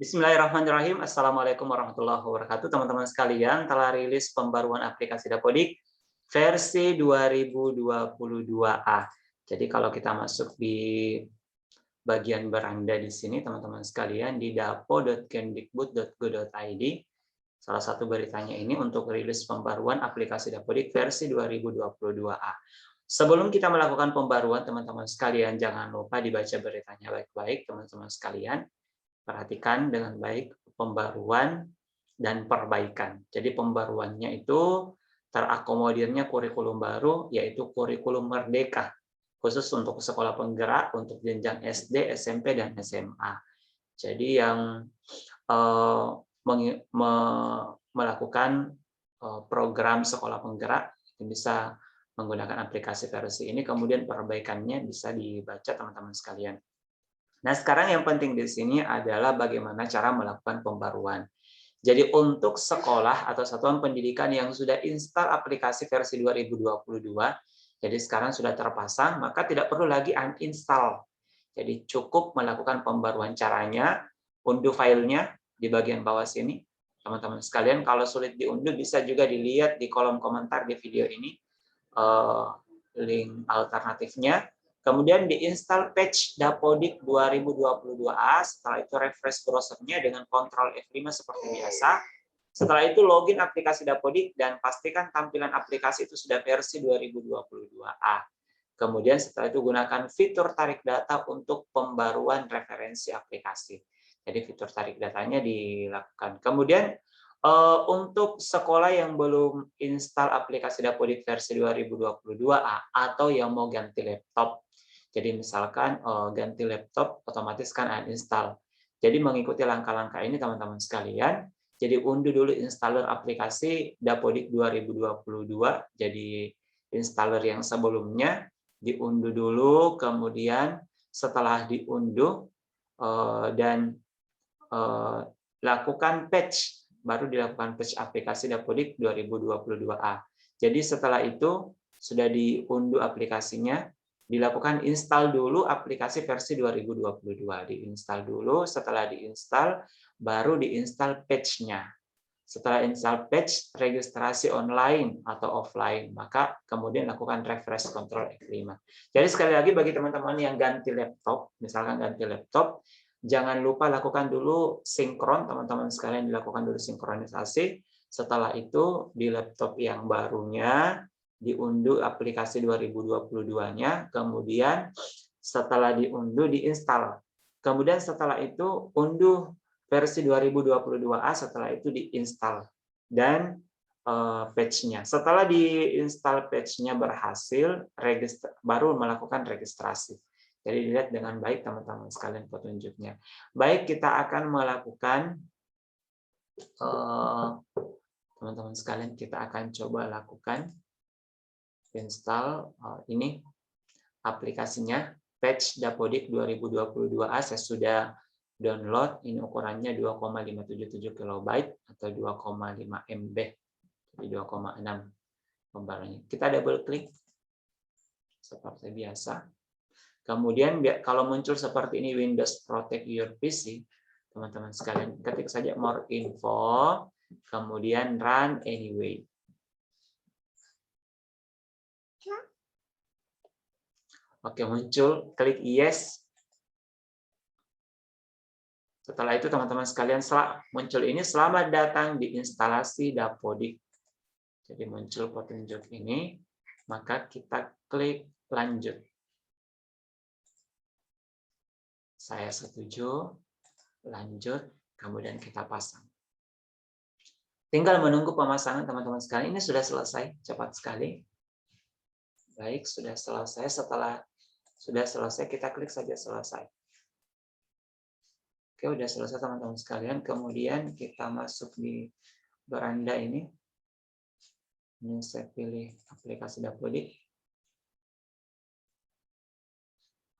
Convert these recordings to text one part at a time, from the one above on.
Bismillahirrahmanirrahim. Assalamualaikum warahmatullahi wabarakatuh. Teman-teman sekalian, telah rilis pembaruan aplikasi Dapodik versi 2022A. Jadi kalau kita masuk di bagian beranda di sini, teman-teman sekalian, di dapo.kemdikbud.go.id, salah satu beritanya ini untuk rilis pembaruan aplikasi Dapodik versi 2022A. Sebelum kita melakukan pembaruan, teman-teman sekalian, jangan lupa dibaca beritanya baik-baik, teman-teman sekalian. Perhatikan dengan baik pembaruan dan perbaikan. Jadi pembaruannya itu terakomodirnya kurikulum baru, yaitu kurikulum merdeka, khusus untuk sekolah penggerak untuk jenjang SD, SMP, dan SMA. Jadi yang eh, melakukan program sekolah penggerak itu bisa menggunakan aplikasi versi ini, kemudian perbaikannya bisa dibaca teman-teman sekalian. Nah, sekarang yang penting di sini adalah bagaimana cara melakukan pembaruan. Jadi untuk sekolah atau satuan pendidikan yang sudah install aplikasi versi 2022, jadi sekarang sudah terpasang, maka tidak perlu lagi uninstall. Jadi cukup melakukan pembaruan. Caranya, unduh filenya di bagian bawah sini. Teman-teman sekalian, kalau sulit diunduh bisa juga dilihat di kolom komentar di video ini, link alternatifnya. Kemudian diinstal patch Dapodik 2022A, setelah itu refresh browsernya dengan Ctrl F5 seperti biasa. Setelah itu login aplikasi Dapodik dan pastikan tampilan aplikasi itu sudah versi 2022A. Kemudian setelah itu gunakan fitur tarik data untuk pembaruan referensi aplikasi. Jadi fitur tarik datanya dilakukan. Kemudian untuk sekolah yang belum install aplikasi Dapodik versi 2022A atau yang mau ganti laptop, jadi misalkan ganti laptop, otomatis kan uninstall. Jadi mengikuti langkah-langkah ini teman-teman sekalian, jadi unduh dulu installer aplikasi Dapodik 2022, jadi installer yang sebelumnya, diunduh dulu, kemudian setelah diunduh dan lakukan patch, baru dilakukan patch aplikasi Dapodik 2022A. Jadi setelah itu sudah diunduh aplikasinya, dilakukan install dulu aplikasi versi 2022. Diinstal dulu, setelah diinstal, baru diinstal patch-nya. Setelah install patch, registrasi online atau offline, maka kemudian lakukan refresh Ctrl F5. Jadi sekali lagi bagi teman-teman yang ganti laptop, misalkan ganti laptop, jangan lupa lakukan dulu sinkron, teman-teman sekalian dilakukan dulu sinkronisasi. Setelah itu di laptop yang barunya diunduh aplikasi 2022-nya, kemudian setelah diunduh diinstal. Kemudian setelah itu unduh versi 2022A, setelah itu diinstal dan patch-nya. Setelah diinstal patch-nya berhasil, baru melakukan registrasi. Jadi dilihat dengan baik teman-teman sekalian petunjuknya. Baik, kita akan melakukan teman-teman sekalian, kita akan coba lakukan install ini aplikasinya patch Dapodik 2022A. Saya sudah download, ini ukurannya 2,577 KB atau 2,5 MB, jadi 2,6 pembaruannya. Kita double klik seperti biasa. Kemudian kalau muncul seperti ini Windows Protect Your PC, teman-teman sekalian ketik saja more info, kemudian run anyway. Oke, muncul, klik yes. Setelah itu teman-teman sekalian, muncul ini selamat datang di instalasi Dapodik. Jadi muncul petunjuk ini, maka kita klik lanjut. Saya setuju, lanjut, kemudian kita pasang. Tinggal menunggu pemasangan teman-teman sekalian. Ini sudah selesai, cepat sekali. Baik, sudah selesai. Setelah sudah selesai, kita klik saja selesai. Oke, udah selesai teman-teman sekalian. Kemudian kita masuk di beranda ini. Ini saya pilih aplikasi Dapodik.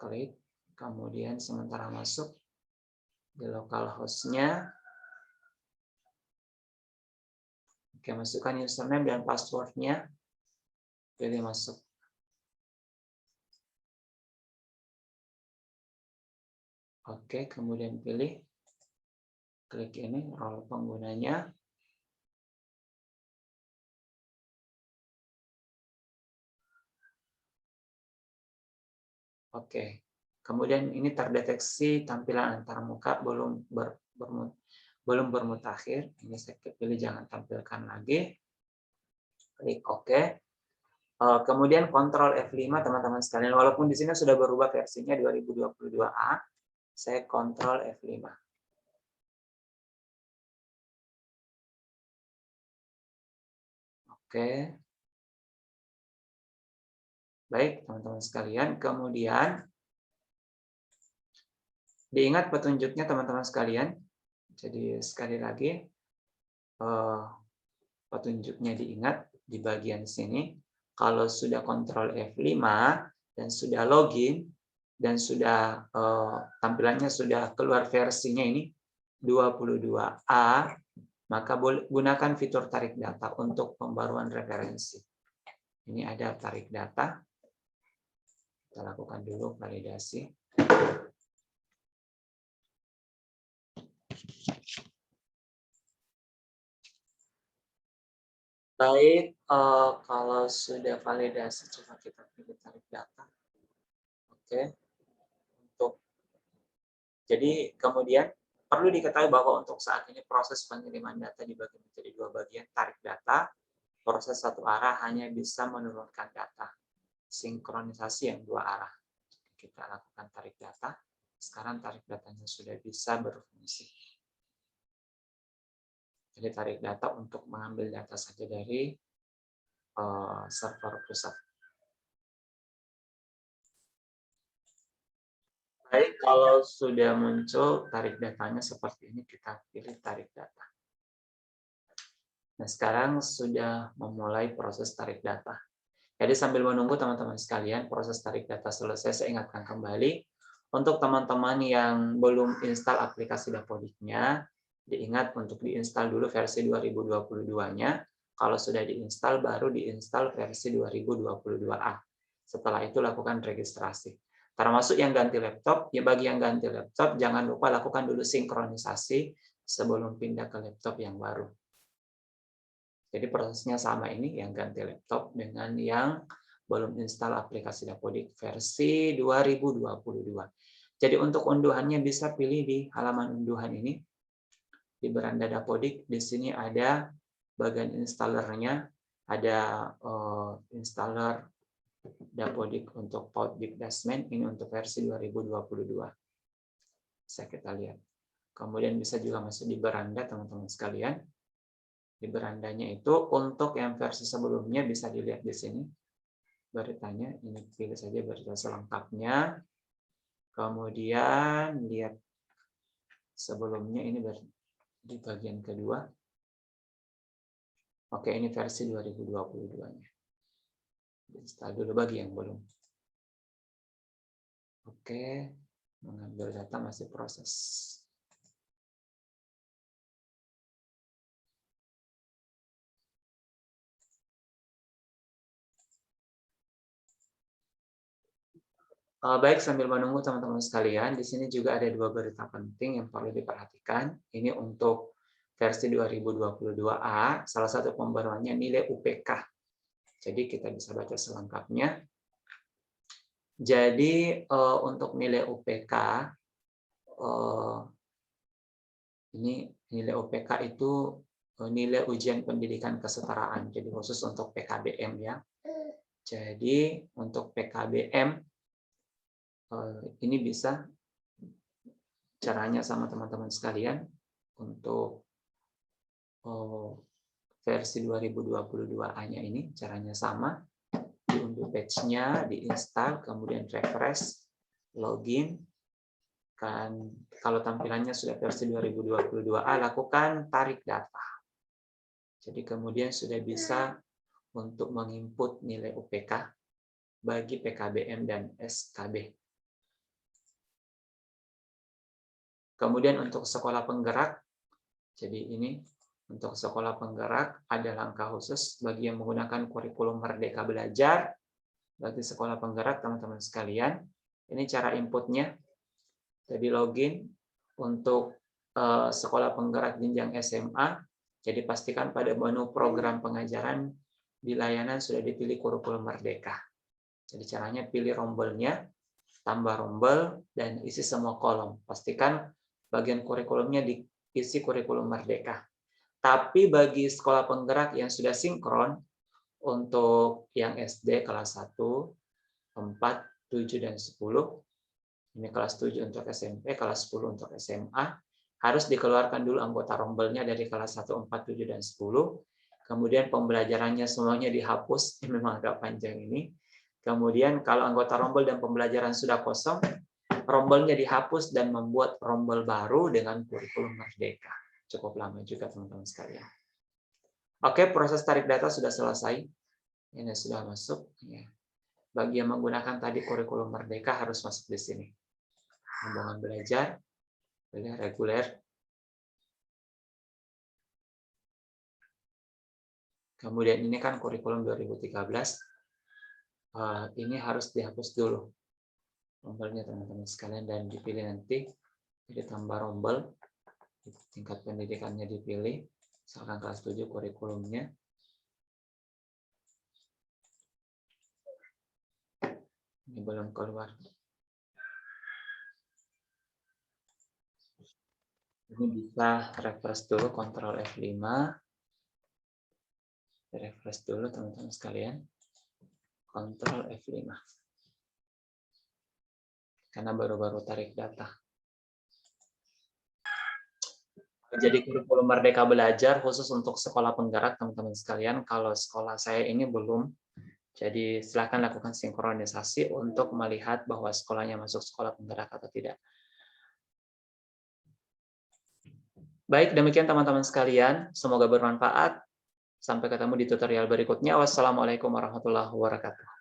Klik, kemudian sementara masuk di localhost-nya. Oke, masukkan username dan password-nya. Pilih masuk. Oke, kemudian pilih Klik ini, role penggunanya. Oke. Kemudian ini terdeteksi tampilan antarmuka belum bermutakhir. Ini saya pilih jangan tampilkan lagi. Klik OK. Kemudian kontrol F5 teman-teman sekalian. Walaupun di sini sudah berubah versinya 2022A, saya kontrol F5. Oke. Baik, teman-teman sekalian. Kemudian diingat petunjuknya teman-teman sekalian. Jadi sekali lagi petunjuknya diingat di bagian sini. Kalau sudah kontrol F5 dan sudah login dan sudah tampilannya sudah keluar versinya ini 22A, maka gunakan fitur tarik data untuk pembaruan referensi. Ini ada tarik data. Kita lakukan dulu validasi. Baik, kalau sudah validasi, coba kita pilih tarik data. Oke. Jadi kemudian perlu diketahui bahwa untuk saat ini proses pengiriman data dibagi menjadi dua bagian, tarik data, proses satu arah hanya bisa menurunkan data, sinkronisasi yang dua arah. Kita lakukan tarik data, sekarang tarik datanya sudah bisa berfungsi. Jadi tarik data untuk mengambil data saja dari server pusat. Baik, kalau sudah muncul tarik datanya seperti ini, kita pilih tarik data. Nah, sekarang sudah memulai proses tarik data. Jadi sambil menunggu teman-teman sekalian proses tarik data selesai, saya ingatkan kembali untuk teman-teman yang belum install aplikasi Dapodiknya, diingat untuk diinstal dulu versi 2022-nya. Kalau sudah diinstal, baru diinstal versi 2022A. Setelah itu lakukan registrasi. Termasuk yang ganti laptop, ya bagi yang ganti laptop, jangan lupa lakukan dulu sinkronisasi sebelum pindah ke laptop yang baru. Jadi prosesnya sama ini, yang ganti laptop dengan yang belum install aplikasi Dapodik versi 2022. Jadi untuk unduhannya bisa pilih di halaman unduhan ini, di beranda Dapodik. Di sini ada bagian installernya, ada installer Dapodik untuk Podbig Dasmen, ini untuk versi 2022. Bisa kita lihat. Kemudian bisa juga masuk di beranda teman-teman sekalian. Di berandanya itu untuk yang versi sebelumnya bisa dilihat di sini. Beritanya, ini pilih saja berita selengkapnya. Kemudian lihat sebelumnya ini di bagian kedua. Oke, ini versi 2022-nya. Install dulu bagi yang belum. Oke, mengambil data masih proses. Baik, sambil menunggu teman-teman sekalian, di sini juga ada dua berita penting yang perlu diperhatikan. Ini untuk versi 2022A, salah satu pembaruannya nilai UPK. Jadi kita bisa baca selengkapnya. Jadi untuk nilai UPK, ini nilai UPK itu nilai ujian pendidikan kesetaraan, jadi khusus untuk PKBM ya. Jadi untuk PKBM ini bisa caranya sama teman-teman sekalian untuk versi 2022A-nya ini caranya sama. Diunduh patch-nya, diinstal, kemudian refresh, login. Kan kalau tampilannya sudah versi 2022A, lakukan tarik data. Jadi kemudian sudah bisa untuk menginput nilai UPK bagi PKBM dan SKB. Kemudian untuk sekolah penggerak, jadi ini untuk sekolah penggerak ada langkah khusus bagi yang menggunakan kurikulum Merdeka Belajar. Bagi sekolah penggerak, teman-teman sekalian, ini cara inputnya. Jadi login untuk sekolah penggerak jenjang SMA, jadi pastikan pada menu program pengajaran di layanan sudah dipilih kurikulum merdeka. Jadi caranya pilih rombelnya, tambah rombel, dan isi semua kolom. Pastikan bagian kurikulumnya diisi kurikulum merdeka. Tapi bagi sekolah penggerak yang sudah sinkron, untuk yang SD kelas 1, 4, 7, dan 10, ini kelas 7 untuk SMP, kelas 10 untuk SMA, harus dikeluarkan dulu anggota rombelnya dari kelas 1, 4, 7, dan 10. Kemudian pembelajarannya semuanya dihapus, ini memang agak panjang ini. Kemudian kalau anggota rombel dan pembelajaran sudah kosong, rombelnya dihapus dan membuat rombel baru dengan kurikulum merdeka. Cukup lama juga teman-teman sekalian. Oke, proses tarik data sudah selesai. Ini sudah masuk. Bagi yang menggunakan tadi kurikulum merdeka harus masuk di sini. Rombongan belajar, pilih reguler. Kemudian ini kan kurikulum 2013. Ini harus dihapus dulu rombelnya teman-teman sekalian dan dipilih nanti. Jadi tambah rombel, tingkat pendidikannya dipilih, misalkan kelas 7 kurikulumnya. Ini belum keluar. Ini bisa refresh dulu, Ctrl F5. Refresh dulu teman-teman sekalian. Ctrl F5. Karena baru-baru tarik data. Jadi kurikulum Merdeka Belajar khusus untuk sekolah penggerak teman-teman sekalian. Kalau sekolah saya ini belum. Jadi silakan lakukan sinkronisasi untuk melihat bahwa sekolahnya masuk sekolah penggerak atau tidak. Baik, demikian teman-teman sekalian. Semoga bermanfaat. Sampai ketemu di tutorial berikutnya. Wassalamualaikum warahmatullahi wabarakatuh.